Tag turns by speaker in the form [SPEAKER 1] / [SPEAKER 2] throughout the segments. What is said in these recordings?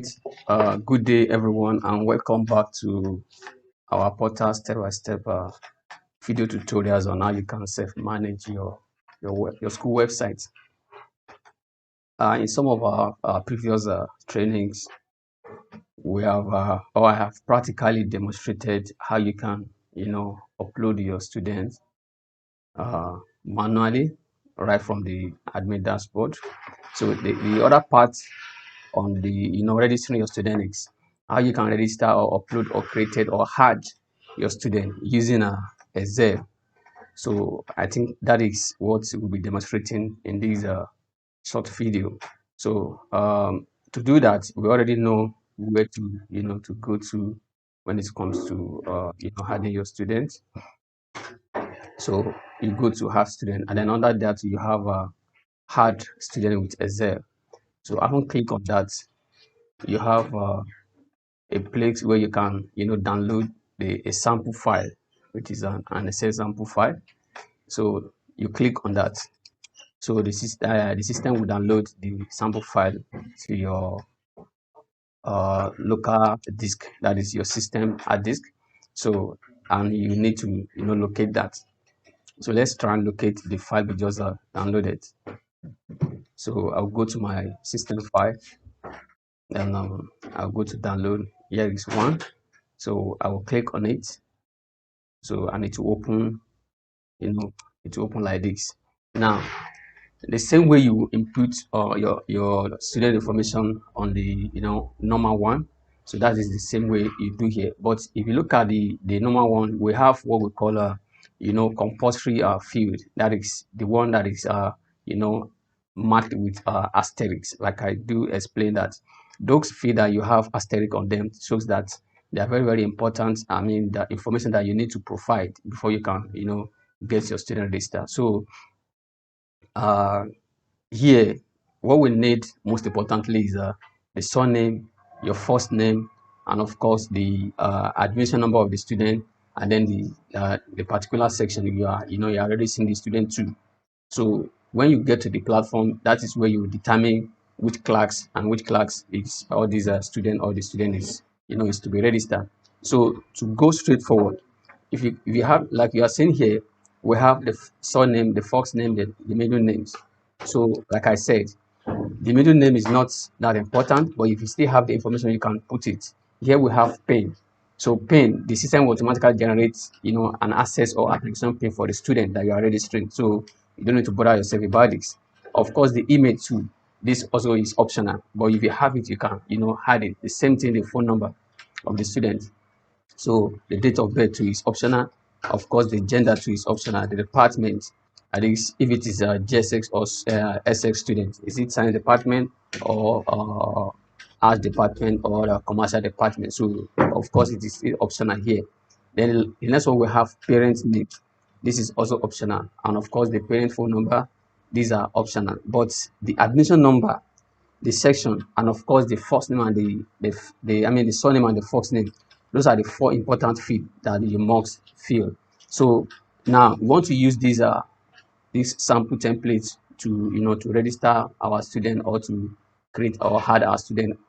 [SPEAKER 1] right. Good day, everyone, and welcome back to our portal step-by-step video tutorials on how you can self-manage your school website. In some of our previous trainings, we have or I have practically demonstrated how you can, upload your students manually right from the admin dashboard. So the other part on the registering your student is how you can register or upload or create or add your student using a Excel. So I think that is what we'll be demonstrating in this short video. So to do that, we already know where to go to when it comes to adding your students. So you go to add student, and then under that you have add student with Excel. So I won't click on that. You have a place where you can download a sample file, which is an Excel sample file. So you click on that. So the system will download the sample file to your local disk, that is your system hard disk. So and you need to locate that. So let's try and locate the file we just downloaded. So I'll go to my system file, then I'll go to download. Here is one. So I will click on it. So I need to open, it will open like this. Now, the same way you input your student information on the normal one, so that is the same way you do here. But if you look at the normal one, we have what we call a compulsory field. That is the one that is marked with asterisks. Like I do explain that those fields that you have asterisk on them shows that they are very important. I mean, the information that you need to provide before you can get your student registered. So uh, here, what we need most importantly is the surname, your first name, and of course the admission number of the student, and then the particular section you're already seeing the student to. So when you get to the platform, that is where you determine which class and which class is all these student or the student is to be registered. So to go straight forward, if you have, like you are seeing here, we have the surname, the first name, the middle names. So like I said, the middle name is not that important, but if you still have the information, you can put it. Here we have PIN. So PIN, the system will automatically generate, an access or application PIN for the student that you are registering. So you don't need to bother yourself about this. Of course, the email too. This also is optional, but if you have it, you can, add it. The same thing, the phone number of the student. So the date of birth too is optional. Of course, the gender too is optional. The department, at least if it is a GSX or SX student, is it science department or arts department or a commercial department? So of course, it is still optional here. Then the next one we have parent name. This is also optional, and of course the parent phone number. These are optional, but the admission number, the section, and of course the first name and the surname and the first name, those are the four important fields that you must fill. So now we want to use these sample templates to to register our student or to create or add our student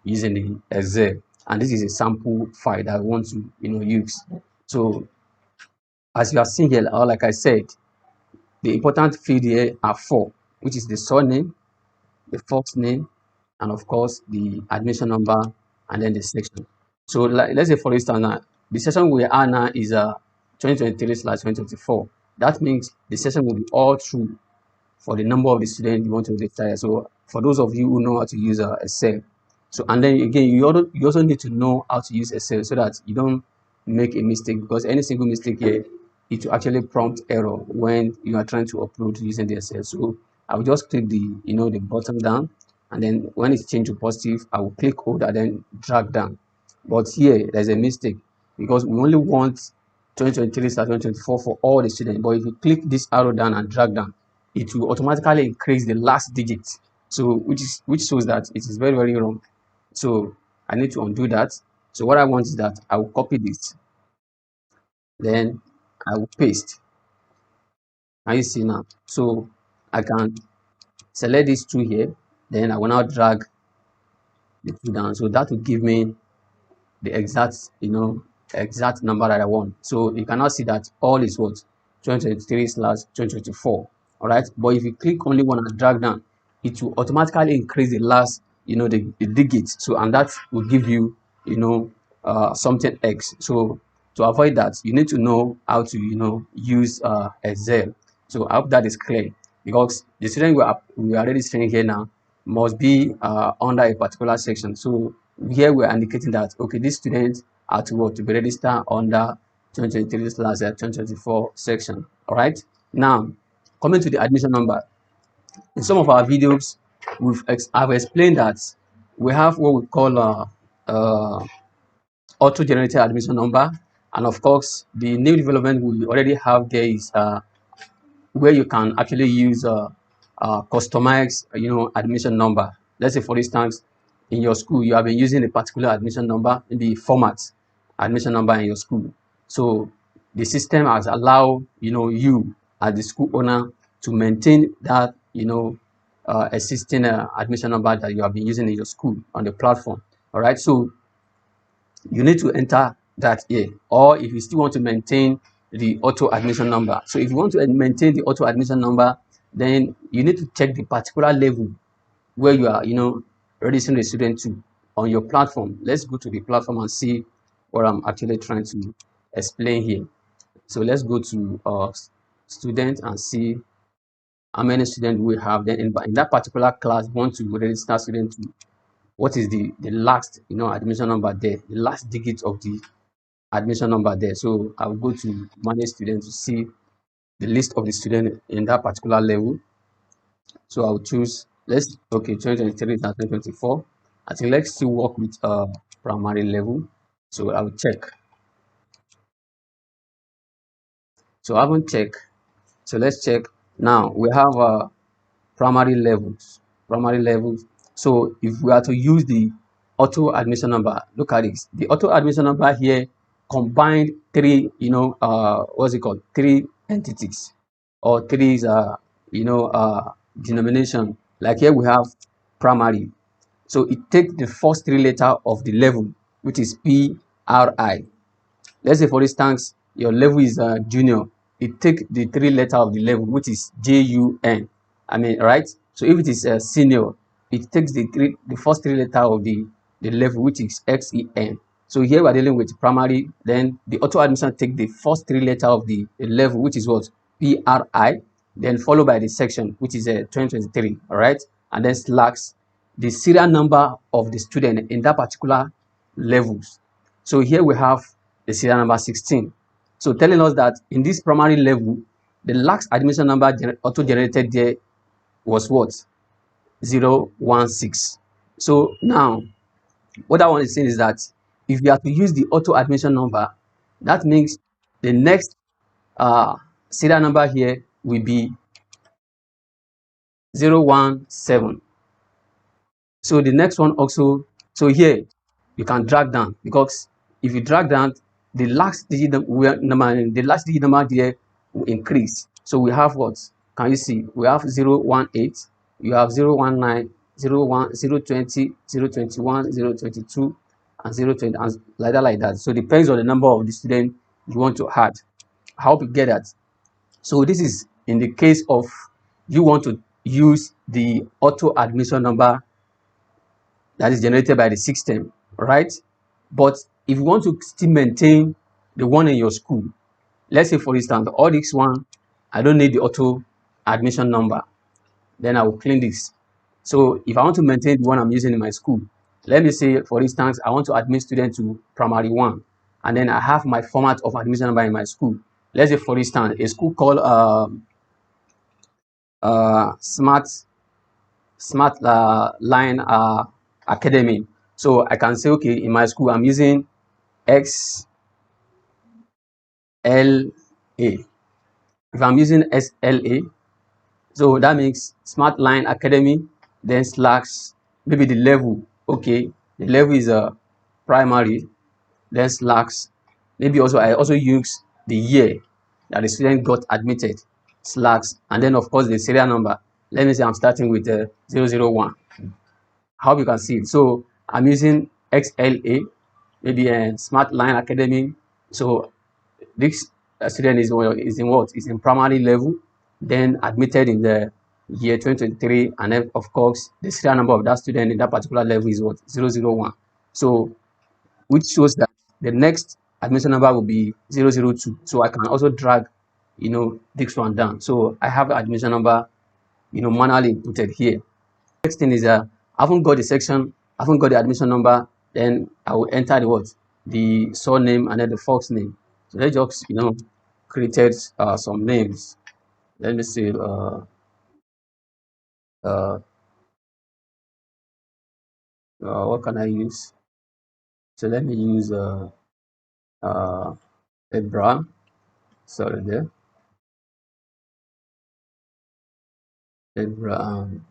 [SPEAKER 1] using the Excel. And this is a sample file that I want to use. So as you are seeing here, or like I said, the important field here are four, which is the surname, the first name, and of course the admission number, and then the section. So let's say for instance now, the session we are now is 2023/2024. That means the session will be all through for the number of the students you want to register. So for those of you who know how to use Excel, so and then again you also need to know how to use Excel so that you don't make a mistake, because any single mistake here, it will actually prompt error when you are trying to upload using the Excel. So I will just click the button down, and then when it's changed to positive, I will click hold and then drag down. But here there's a mistake, because we only want 2023/2024 for all the students. But if you click this arrow down and drag down, it will automatically increase the last digit. So which shows that it is very wrong. So I need to undo that. So what I want is that I will copy this, then I will paste. Can you see now? So I can select these two here, then I will now drag the two down. So that will give me the exact, exact number that I want. So you cannot see that all is what 2023/2024. All right. But if you click only one and drag down, it will automatically increase the last, the digits. So, and that will give you, something X. So to avoid that, you need to know how to, use Excel. So I hope that is clear, because the student we are already saying here now must be under a particular section. So here we are indicating that, okay, these students are to be registered under 2023/2024 section. All right. Now, coming to the admission number, in some of our videos, I've explained that we have what we call uh, auto-generated admission number, and of course, the new development we already have there is where you can actually use customized, admission number. Let's say, for instance, in your school, you have been using a particular admission number in the format admission number in your school. So the system has allowed, you as the school owner to maintain that, existing admission number that you have been using in your school on the platform. All right. So you need to enter that here, or if you still want to maintain the auto admission number. So if you want to maintain the auto admission number, then you need to check the particular level where you are, registering the student to on your platform. Let's go to the platform and see what I'm actually trying to explain here. So let's go to student and see how many students we have. Then in that particular class, we want to register student to, what is the last, admission number there, the last digit of the admission number there. So I'll go to manage student to see the list of the student in that particular level. So I'll choose, let's, okay, 2023 and 2024. I think let's still work with primary level. So I'll check. So I haven't checked. So let's check. Now we have primary levels. Primary levels. So if we are to use the auto admission number, look at this. The auto admission number here combined three, what's it called? Three entities, or three, denomination. Like here we have primary. So it takes the first three letter of the level, which is PRI. Let's say, for instance, your level is junior. It take the three letter of the level, which is JUN. I mean, right? So if it is senior, it takes the first three letter of the level, which is XEN. So here we are dealing with primary. Then the auto admission take the first three letter of the level, which is what? PRI. Then followed by the section, which is 2023. All right, and then slacks the serial number of the student in that particular levels. So here we have the serial number 16. So telling us that in this primary level, the last admission number auto-generated there was what? 016. So now, what I want to say is that if you have to use the auto admission number, that means the next serial number here will be 017. So the next one also, so here you can drag down, because if you drag down, the last digit number there will increase. So we have what? Can you see? We have 018, you have 019, 01, 020, 021, 022, and 020, and like that. So it depends on the number of the student you want to add. I hope you get that. So this is in the case of you want to use the auto admission number that is generated by the system, right? But if you want to still maintain the one in your school, let's say, for instance, all this one, I don't need the auto admission number, then I will clean this. So if I want to maintain the one I'm using in my school, let me say, for instance, I want to admit students to primary one, and then I have my format of admission number in my school. Let's say, for instance, a school called Smart Line Academy. So I can say, okay, in my school, I'm using XLA. If I'm using SLA, so that means Smart Line Academy, then slash maybe the level. Okay, the level is a primary, then slash maybe also I also use the year that the student got admitted, slash, and then of course the serial number. Let me say I'm starting with 001. I hope you can see it. So I'm using XLA, maybe a Smart Line Academy. So this student is in what? Is in primary level, then admitted in the year 2023, and then of course the serial number of that student in that particular level is what? 001. So which shows that the next admission number will be 002. So I can also drag, this one down. So I have admission number, manually inputted here. Next thing is I haven't got the section, I haven't got the admission number, then I will enter the what? The surname and then the folks name. So let's just, created some names. Let me see, uh, what can I use? So let me use uh, Abraham. Sorry there, Abraham.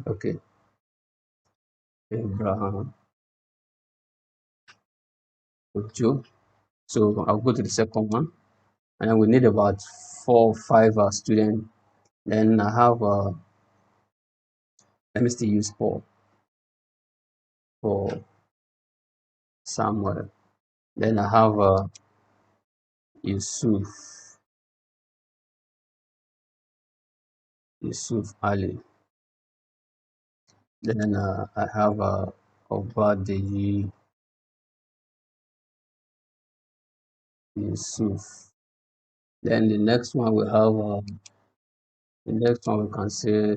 [SPEAKER 1] Okay, Abraham Ojo. So I'll go to the second one, and then we need about 4 or 5 students. Then I have let me still use Paul for Samuel. Then I have Yusuf, Yusuf Ali. Then I have Obadeyi Yusuf. Then the next one we can say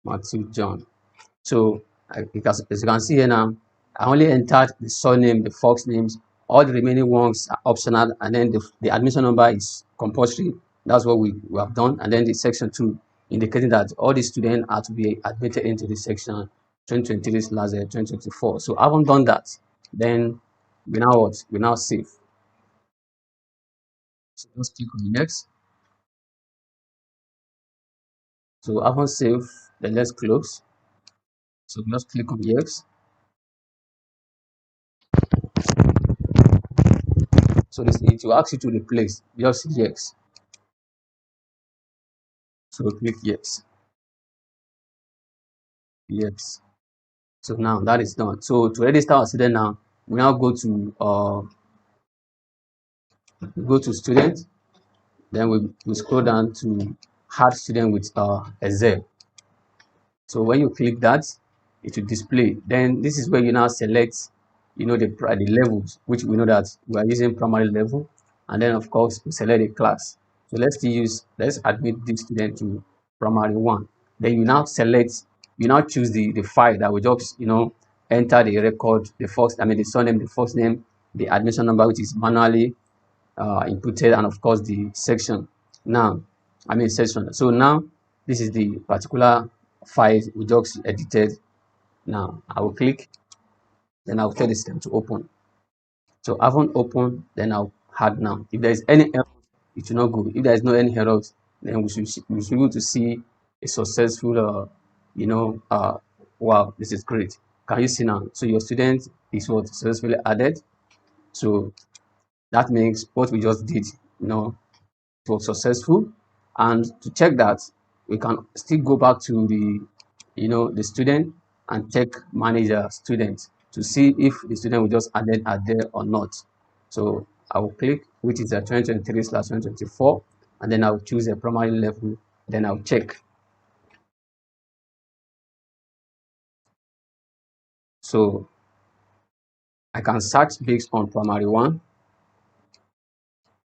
[SPEAKER 1] Matthew John. So as you can see here now, I only entered the surname, the folks names. All the remaining ones are optional, and then the admission number is compulsory. That's what we have done. And then the section 2 indicating that all the students are to be admitted into the section 2023/2024. So I haven't done that. Then we now what? We now save. So just click on next. So I haven't saved, then let's close. So just click on yes. So it will ask you to replace. Just yes. So click yes. Yes. So now that is done. So to register our student now, we now go to student, then we scroll down to add student with Excel. So when you click that, it will display. Then this is where you now select, the levels, which we know that we are using primary level, and then of course we select a class. So let's admit this student to primary one. Then you now choose the file that we just enter the record, the surname, the first name, the admission number, which is manually inputted, and of course the section. Now, section. So now this is the particular file we just edited. Now I will click, then I'll tell the system to open. So I haven't opened, then I'll add now. If there is any error, it will not go. If there is no any errors, then we should be able to see a successful wow, this is great. Can you see now? So your student is what successfully added. So that means what we just did, was successful. And to check that, we can still go back to the student and check manager student to see if the student we just added are there or not. So I will click, which is a 2023/2024, and then I'll choose a primary level, then I'll check. So I can search based on primary one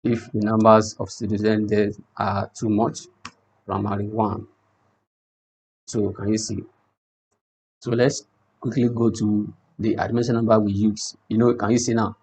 [SPEAKER 1] if the numbers of students there are too much. Primary one. So can you see? So let's quickly go to the admission number we use. Can you see now?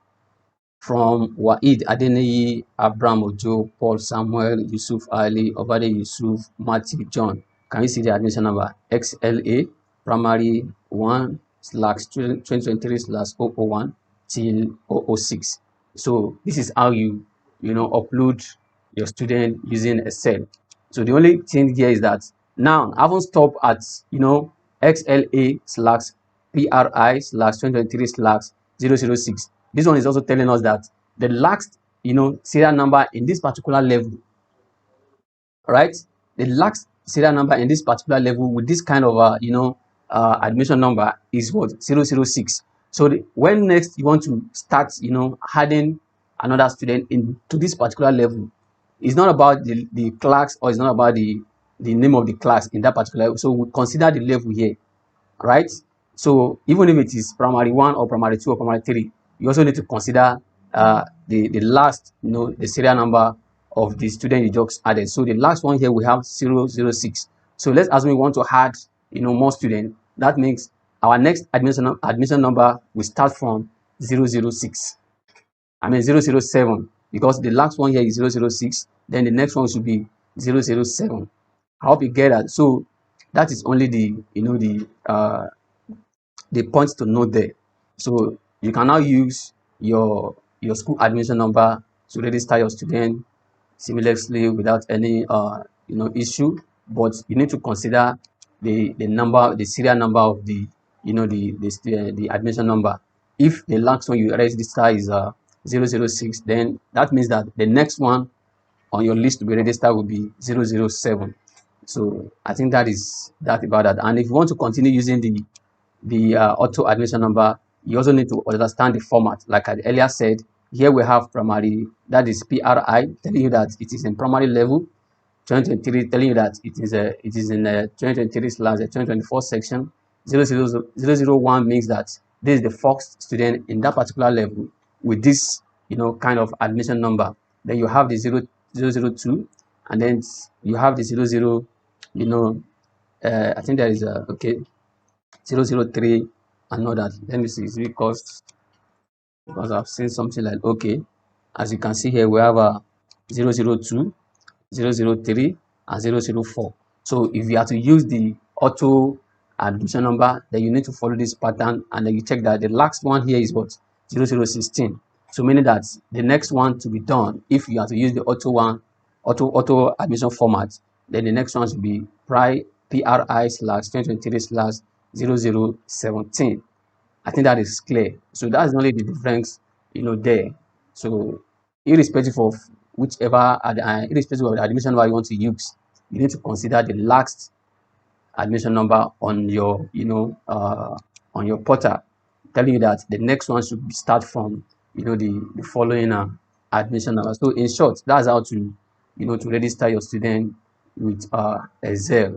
[SPEAKER 1] From Waid Adeniyi, Abraham Ojo, Paul Samuel, Yusuf Ali, Obade Yusuf, Matthew John. Can you see the admission number? XLA, primary 1/2023/001 till 006. So this is how you upload your student using Excel. So the only thing here is that now I haven't stopped at XLA/PRI/2023/006. This one is also telling us that the last, serial number in this particular level, right? The last serial number in this particular level with this kind of admission number is what? 006. So when next you want to start, adding another student into this particular level, it's not about the class, or it's not about the name of the class in that particular level. So we consider the level here, right? So even if it is primary 1 or primary 2 or primary 3, you also need to consider the last, the serial number of the student you just added. So the last one here we have 006. So let's assume we want to add, more students. That means our next admission number will start from 006. I mean 007, because the last one here is 006. Then the next one should be 007. I hope you get that. So that is only the points to note there. So you can now use your school admission number to register your student seamlessly without any issue. But you need to consider the serial number of the admission number. If the last one you register is 006, then that means that the next one on your list to be registered will be 007. So I think that is that about that. And if you want to continue using the auto admission number, you also need to understand the format. Like I earlier said, here we have primary, that is PRI, telling you that it is in primary level. 2023 telling you that it is in 2023/2024 section. 001 means that this is the first student in that particular level with this kind of admission number. Then you have the 002, and then you have the 00, I think there is a okay 003 and all that. Let me see, it's because I've seen something like, okay, as you can see here, we have a 002, 003, and 004. So if you have to use the auto admission number, then you need to follow this pattern, and then you check that the last one here is what? 0016. So meaning that the next one to be done, if you have to use the auto admission format, then the next one should be PRI/2023/0017. I think that is clear. So that's only the difference, there. So irrespective of irrespective of the admission number you want to use, you need to consider the last admission number on your, on your portal, telling you that the next one should start from, the following admission number. So in short, that's how to, to register your student with Excel.